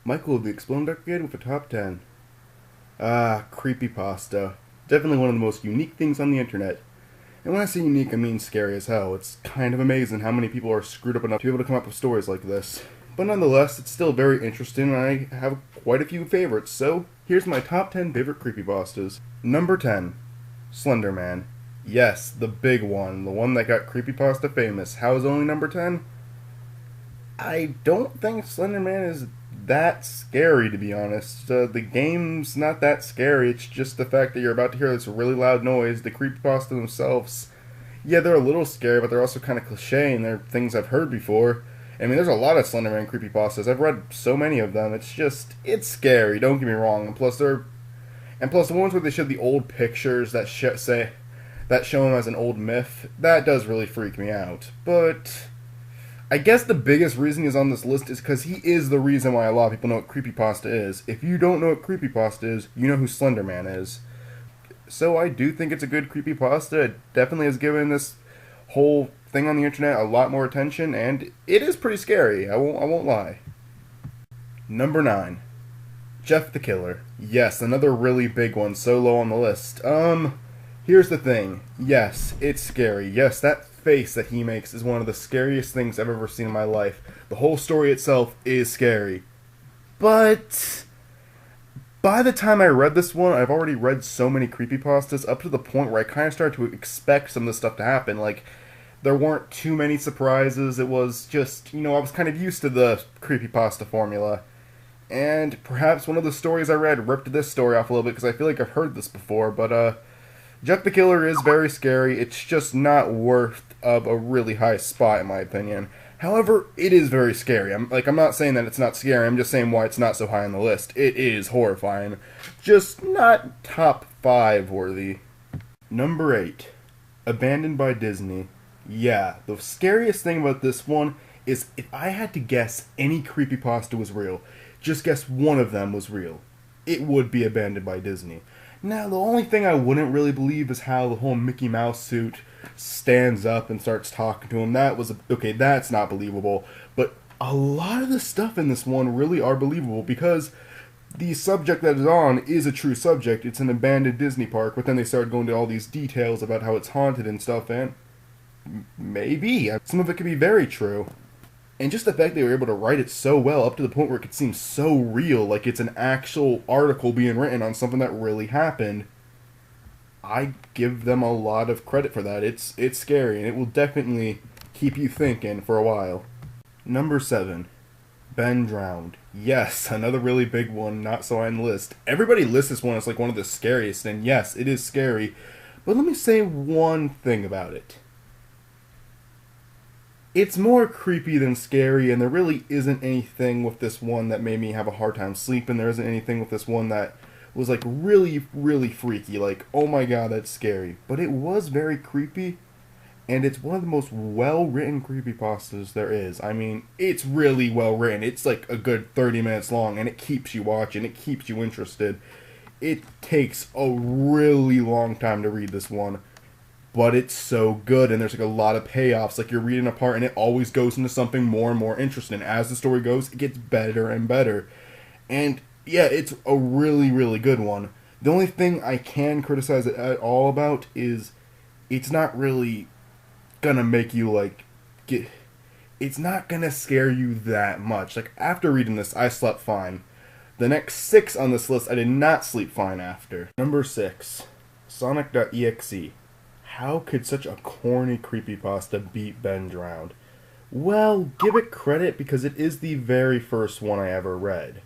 Michael, the Exploding Decade with a top 10. Creepypasta. Definitely one of the most unique things on the internet. And when I say unique, I mean scary as hell. It's kind of amazing how many people are screwed up enough to be able to come up with stories like this. But nonetheless, it's still very interesting, and I have quite a few favorites, so here's my top 10 favorite creepypastas. Number 10. Slender Man. Yes, the big one. The one that got creepypasta famous. How is it only number 10? I don't think Slender Man is that scary, to be honest. The game's not that scary. It's just the fact that you're about to hear this really loud noise. The creepypasta themselves, yeah, they're a little scary, but they're also kind of cliche, and they're things I've heard before. I mean, there's a lot of Slender Man creepypastas. I've read so many of them. It's scary. Don't get me wrong. And plus the ones where they show the old pictures that show him as an old myth. That does really freak me out. But I guess the biggest reason he's on this list is because he is the reason why a lot of people know what creepypasta is. If you don't know what creepypasta is, you know who Slender Man is. So I do think it's a good creepypasta. It definitely has given this whole thing on the internet a lot more attention, and it is pretty scary. I won't lie. Number 9. Jeff the Killer. Yes, another really big one, so low on the list. Here's the thing. Yes, it's scary. Yes, that face that he makes is one of the scariest things I've ever seen in my life. The whole story itself is scary. But by the time I read this one, I've already read so many creepypastas up to the point where I kind of started to expect some of this stuff to happen. Like, there weren't too many surprises. It was just, I was kind of used to the creepypasta formula. And perhaps one of the stories I read ripped this story off a little bit because I feel like I've heard this before, but Jeff the Killer is very scary. It's just not worth of a really high spot, in my opinion. However, it is very scary. I'm not saying that it's not scary. I'm just saying why it's not so high on the list. It is horrifying. Just not top 5 worthy. Number 8. Abandoned by Disney. Yeah, the scariest thing about this one is if I had to guess any creepypasta was real, just guess one of them was real, it would be Abandoned by Disney. Now, the only thing I wouldn't really believe is how the whole Mickey Mouse suit stands up and starts talking to him. Okay, that's not believable. But a lot of the stuff in this one really are believable because the subject that is on is a true subject. It's an abandoned Disney park, but then they started going to all these details about how it's haunted and stuff, and maybe some of it could be very true. And just the fact they were able to write it so well up to the point where it could seem so real, like it's an actual article being written on something that really happened, I give them a lot of credit for that. It's scary, and it will definitely keep you thinking for a while. Number 7. Ben Drowned. Yes, another really big one, not so high on the list. Everybody lists this one as like one of the scariest, and yes, it is scary. But let me say one thing about it. It's more creepy than scary, and there really isn't anything with this one that made me have a hard time sleeping. There isn't anything with this one that was like really, really freaky, like, oh my god, that's scary. But it was very creepy, and it's one of the most well-written creepypastas there is. I mean, it's really well-written. It's like a good 30 minutes long, and it keeps you watching, it keeps you interested. It takes a really long time to read this one, but it's so good, and there's like a lot of payoffs. Like, you're reading a part and it always goes into something more and more interesting. As the story goes, it gets better and better. And yeah, it's a really, really good one. The only thing I can criticize it at all about is it's not really gonna make you it's not gonna scare you that much. Like, after reading this, I slept fine. The next 6 on this list, I did not sleep fine after. Number 6. Sonic.exe. How could such a corny creepypasta beat Ben Drowned? Well, give it credit because it is the very first one I ever read.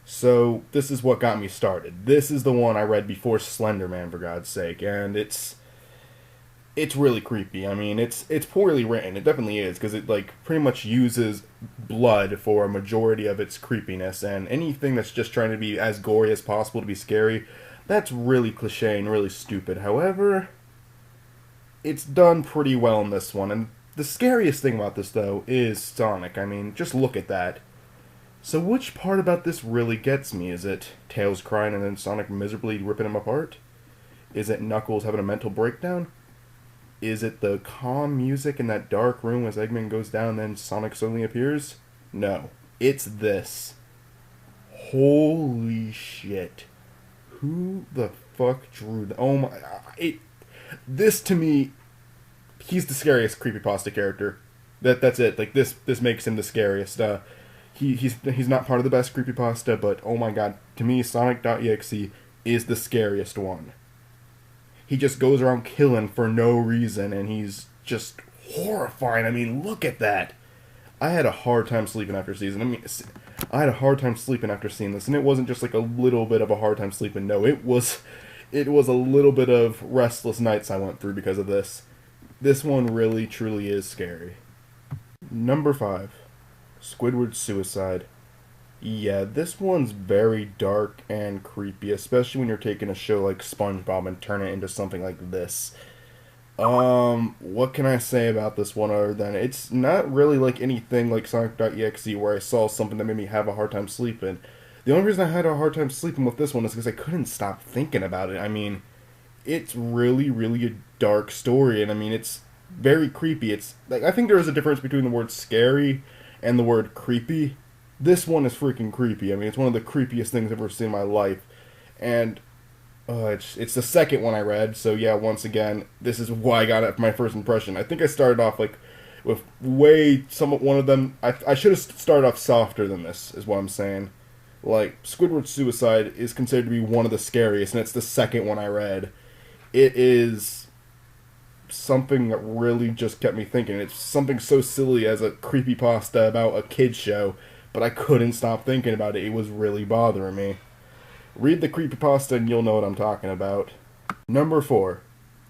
So, this is what got me started. This is the one I read before Slender Man, for God's sake, and it's really creepy. I mean, it's poorly written. It definitely is, because it, pretty much uses blood for a majority of its creepiness, and anything that's just trying to be as gory as possible to be scary, that's really cliche and really stupid. However, it's done pretty well in this one, and the scariest thing about this, though, is Sonic. I mean, just look at that. So which part about this really gets me? Is it Tails crying and then Sonic miserably ripping him apart? Is it Knuckles having a mental breakdown? Is it the calm music in that dark room as Eggman goes down and then Sonic suddenly appears? No. It's this. Holy shit. Who the fuck drew that? Oh my... This, to me, he's the scariest creepypasta character. That's it. Like, this makes him the scariest. He's not part of the best creepypasta, but oh my god, to me, Sonic.exe is the scariest one. He just goes around killing for no reason, and he's just horrifying. I mean, look at that. I had a hard time sleeping after seeing this, and it wasn't just like a little bit of a hard time sleeping. No, it was a little bit of restless nights I went through because of this. This one really, truly is scary. Number 5. Squidward's Suicide. Yeah, this one's very dark and creepy, especially when you're taking a show like SpongeBob and turn it into something like this. What can I say about this one other than it's not really like anything like Sonic.exe where I saw something that made me have a hard time sleeping. The only reason I had a hard time sleeping with this one is because I couldn't stop thinking about it. I mean, it's really, really a dark story, and I mean, it's very creepy. It's like, I think there is a difference between the word scary and the word creepy. This one is freaking creepy. I mean, it's one of the creepiest things I've ever seen in my life. And it's the second one I read, so yeah, once again, this is why I got it for my first impression. I think I started off like with one of them. I should have started off softer than this, is what I'm saying. Like, Squidward's Suicide is considered to be one of the scariest, and it's the second one I read. It is something that really just kept me thinking. It's something so silly as a creepypasta about a kid's show, but I couldn't stop thinking about it. It was really bothering me. Read the creepypasta and you'll know what I'm talking about. Number 4.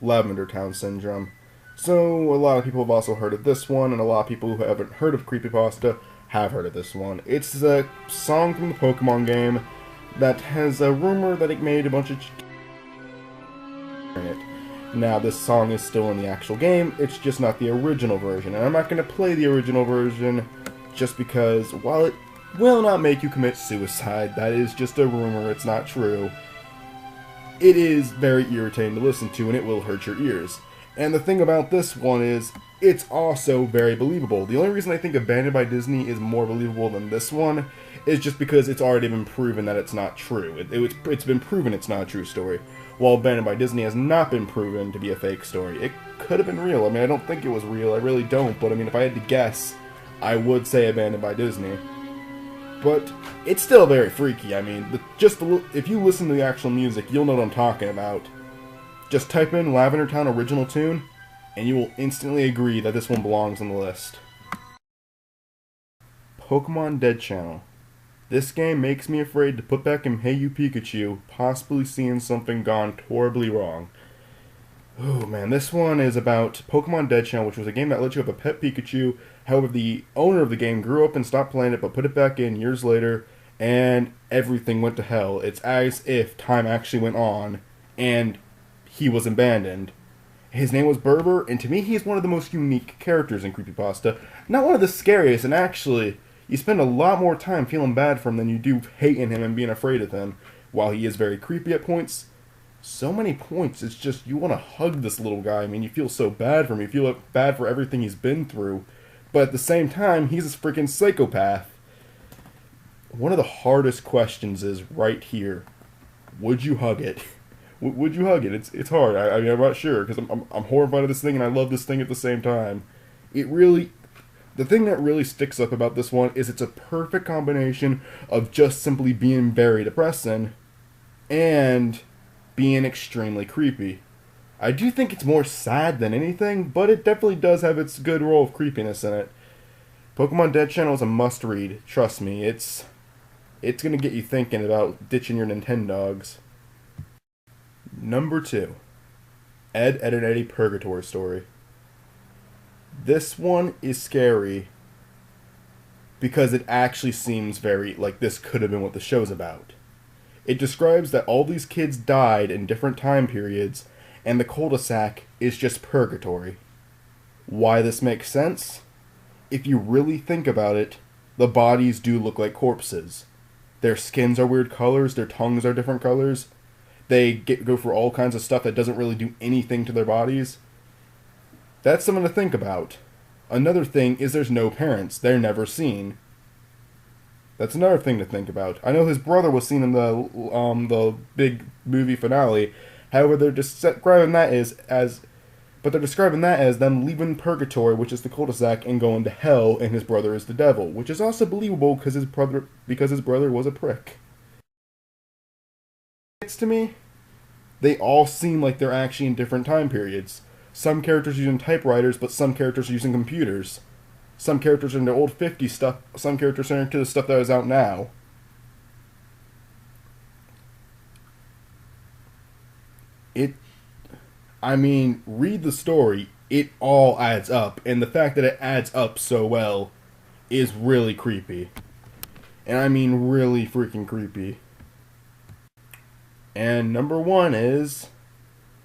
Lavender Town Syndrome. So, a lot of people have also heard of this one, and a lot of people who haven't heard of creepypasta have heard of this one. It's a song from the Pokemon game that has a rumor that it made a bunch of in it. Now, this song is still in the actual game, it's just not the original version, and I'm not going to play the original version just because, while it will not make you commit suicide, that is just a rumor, it's not true, it is very irritating to listen to, and it will hurt your ears. And the thing about this one is, it's also very believable. The only reason I think Abandoned by Disney is more believable than this one is just because it's already been proven that it's not true. It's been proven it's not a true story. While Abandoned by Disney has not been proven to be a fake story. It could have been real. I mean, I don't think it was real. I really don't. But I mean, if I had to guess, I would say Abandoned by Disney. But it's still very freaky. I mean, if you listen to the actual music, you'll know what I'm talking about. Just type in Lavender Town original tune, and you will instantly agree that this one belongs on the list. Pokemon Dead Channel. This game makes me afraid to put back in Hey You Pikachu, possibly seeing something gone horribly wrong. Oh man, this one is about Pokemon Dead Channel, which was a game that let you have a pet Pikachu. However, the owner of the game grew up and stopped playing it, but put it back in years later, and everything went to hell. It's as if time actually went on, and he was abandoned. His name was Berber, and to me, he's one of the most unique characters in creepypasta. Not one of the scariest, and actually, you spend a lot more time feeling bad for him than you do hating him and being afraid of him. While he is very creepy at points, so many points, it's just, you want to hug this little guy. I mean, you feel so bad for him. You feel bad for everything he's been through. But at the same time, he's a freaking psychopath. One of the hardest questions is right here. Would you hug it? Would you hug it? It's hard. I mean, I'm not sure, because I'm horrified of this thing, and I love this thing at the same time. The thing that really sticks up about this one is it's a perfect combination of just simply being very depressing and being extremely creepy. I do think it's more sad than anything, but it definitely does have its good role of creepiness in it. Pokemon Dead Channel is a must-read. Trust me, it's gonna get you thinking about ditching your Nintendogs. Number 2. Ed, Edd n Eddy Purgatory Story. This one is scary because it actually seems very like this could have been what the show's about. It describes that all these kids died in different time periods, and the cul-de-sac is just purgatory. Why this makes sense? If you really think about it, the bodies do look like corpses. Their skins are weird colors, their tongues are different colors. They go for all kinds of stuff that doesn't really do anything to their bodies. That's something to think about. Another thing is there's no parents. They're never seen. That's another thing to think about. I know his brother was seen in the big movie finale. However, they're describing that but they're describing that as them leaving purgatory, which is the cul-de-sac, and going to hell, and his brother is the devil, which is also believable because his brother was a prick. It's to me, they all seem like they're actually in different time periods. Some characters using typewriters, but some characters are using computers. Some characters are into old 50s stuff, some characters are into the stuff that is out now. Read the story, it all adds up, and the fact that it adds up so well is really creepy. And I mean really freaking creepy. And number 1 is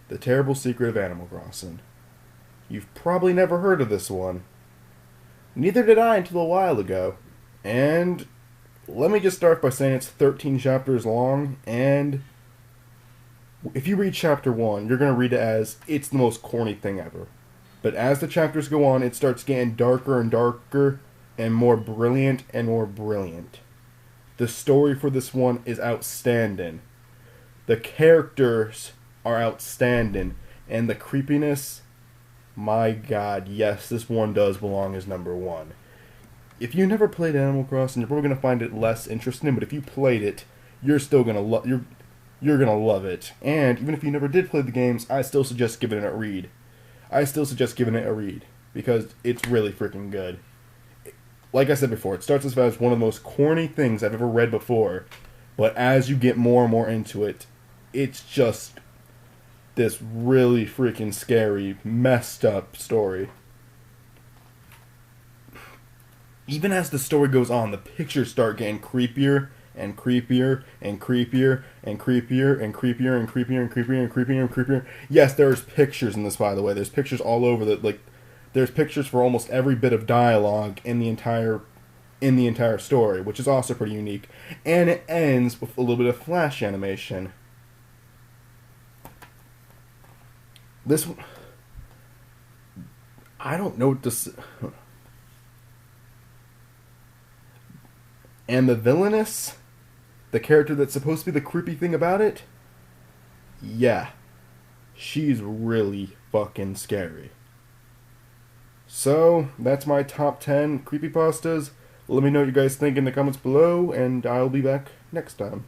The Terrible Secret of Animal Crossing. You've probably never heard of this one. Neither did I until a while ago. And let me just start by saying it's 13 chapters long, and if you read chapter 1, you're going to read it as it's the most corny thing ever. But as the chapters go on, it starts getting darker and darker, and more brilliant and more brilliant. The story for this one is outstanding. The characters are outstanding, and the creepiness, my god, yes, this one does belong as number 1. If you never played Animal Crossing, you're probably going to find it less interesting, but if you played it, you're still going to you're going to love it. And even if you never did play the games, I still suggest giving it a read. Because it's really freaking good. Like I said before, it starts as one of the most corny things I've ever read before, but as you get more and more into it, it's just this really freaking scary, messed up story. Even as the story goes on, the pictures start getting creepier and creepier and creepier and creepier and creepier and creepier and creepier and creepier and creepier. Yes, there's pictures in this, by the way. There's pictures all over there's pictures for almost every bit of dialogue in the entire story, which is also pretty unique. And it ends with a little bit of flash animation. This one, I don't know what to say. And the villainess, the character that's supposed to be the creepy thing about it, yeah, she's really fucking scary. So, that's my top 10 creepypastas. Let me know what you guys think in the comments below, and I'll be back next time.